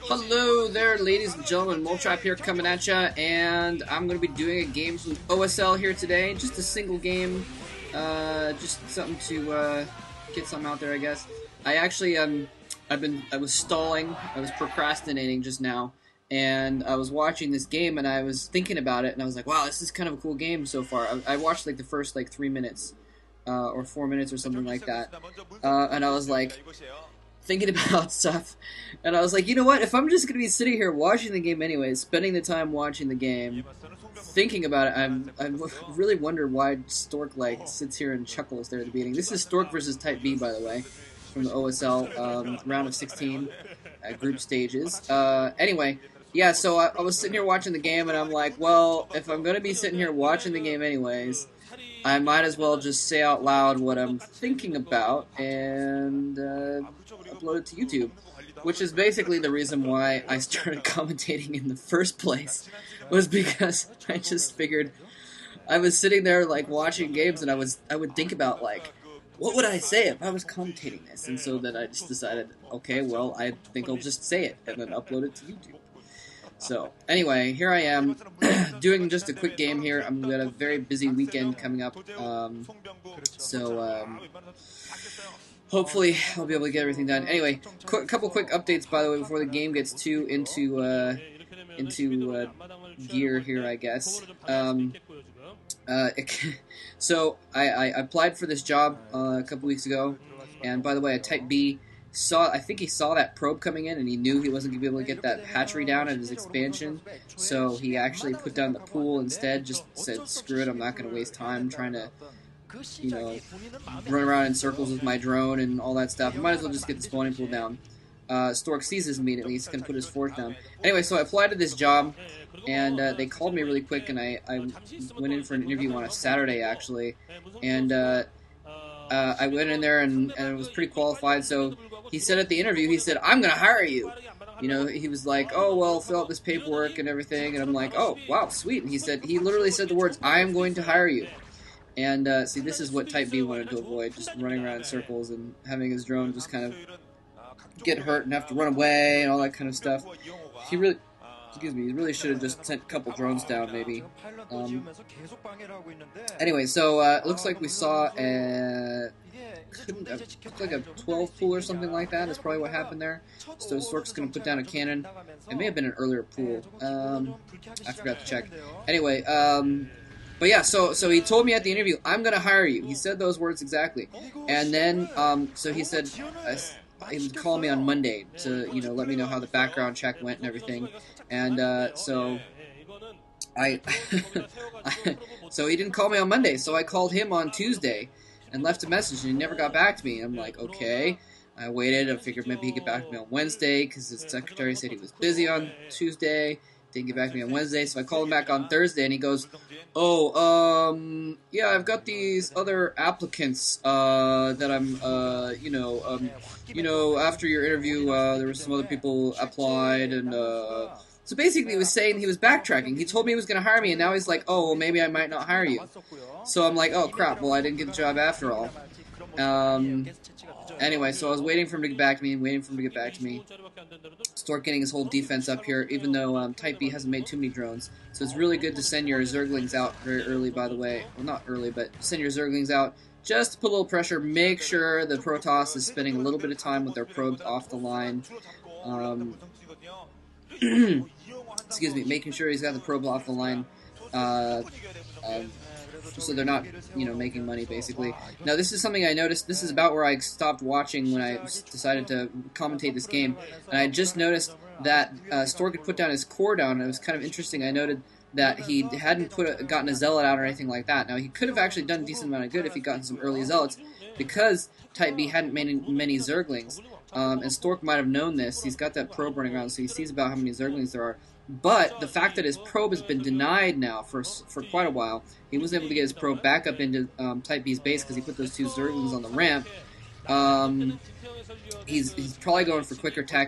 Hello there, ladies and gentlemen. Moltrap here coming at ya, and I'm going to be doing a game from OSL here today. Just a single game, just something to get something out there, I guess. I actually I was stalling, I was procrastinating just now, and I was watching this game, and I was thinking about it, and I was like, wow, this is kind of a cool game so far. I watched like the first like 3 minutes, or 4 minutes or something like that, and I was like thinking about stuff, and I was like, you know what, if I'm just going to be sitting here watching the game anyways, spending the time watching the game, thinking about it, I really wonder why Stork like sits here and chuckles there at the beginning. This is Stork versus TypE-B, by the way, from the OSL round of 16 group stages. Anyway, yeah, so I was sitting here watching the game, and I'm like, well, if I'm going to be sitting here watching the game anyways, I might as well just say out loud what I'm thinking about and upload it to YouTube, which is basically the reason why I started commentating in the first place, was because I just figured I was sitting there like watching games, and I would think about like, what would I say if I was commentating this? And so then I just decided, okay, well, I think I'll just say it and then upload it to YouTube. So, anyway, here I am, doing just a quick game here. I'm got a very busy weekend coming up, hopefully I'll be able to get everything done. Anyway, couple quick updates, by the way, before the game gets too into gear here, I guess. So, I applied for this job a couple weeks ago, and by the way, TypE-B I think he saw that probe coming in, and he knew he wasn't going to be able to get that hatchery down at his expansion, so he actually put down the pool instead, just said, screw it, I'm not going to waste time trying to, you know, run around in circles with my drone and all that stuff. I might as well just get the spawning pool down. Stork sees this immediately, he's going to put his force down. Anyway, so I applied to this job, and they called me really quick, and I went in for an interview on a Saturday, actually, and I went in there, and it was pretty qualified. So he said at the interview, he said, I'm going to hire you. You know, he was like, oh, well, fill out this paperwork and everything. And I'm like, oh, wow, sweet. And he literally said the words, I am going to hire you. And see, this is what TypE-B wanted to avoid, just running around in circles and having his drone just kind of get hurt and have to run away and all that kind of stuff. He really should have just sent a couple drones down, maybe. Anyway, so it looks like we saw like a 12 pool or something like that. Is probably what happened there. So Stork's going to put down a cannon. It may have been an earlier pool. I forgot to check. Anyway, but yeah, so he told me at the interview, I'm going to hire you. He said those words exactly. And then, so he said he would call me on Monday to, you know, let me know how the background check went and everything. And so so he didn't call me on Monday, so I called him on Tuesday and left a message, and he never got back to me. I'm like, okay. I waited. I figured maybe he'd get back to me on Wednesday, because his secretary said he was busy on Tuesday. Didn't get back to me on Wednesday, so I called him back on Thursday, and he goes, oh, yeah, I've got these other applicants that I'm, you know, after your interview, there were some other people applied, and so basically he was saying he was backtracking. He told me he was going to hire me, and now he's like, oh, well, maybe I might not hire you. So I'm like, oh, crap, well, I didn't get the job after all. Anyway, so I was waiting for him to get back to me and waiting for him to get back to me. Stork getting his whole defense up here, even though TypE-B hasn't made too many drones. So it's really good to send your Zerglings out very early, by the way. Well, not early, but send your Zerglings out just to put a little pressure. Make sure the Protoss is spending a little bit of time with their probes off the line. Excuse me, making sure he's got the probes off the line, so they're not, you know, making money, basically. Now, this is something I noticed. This is about where I stopped watching when I decided to commentate this game, and I just noticed that Stork had put down his core down, and it was kind of interesting. I noted that he hadn't gotten a zealot out or anything like that. Now, he could have actually done a decent amount of good if he'd gotten some early zealots, because TypE-B hadn't made many Zerglings. And Stork might have known this. He's got that probe running around, so he sees about how many Zerglings there are. But the fact that his probe has been denied now for quite a while, he wasn't able to get his probe back up into TypE-B's base because he put those two Zerglings on the ramp. He's probably going for quicker tech.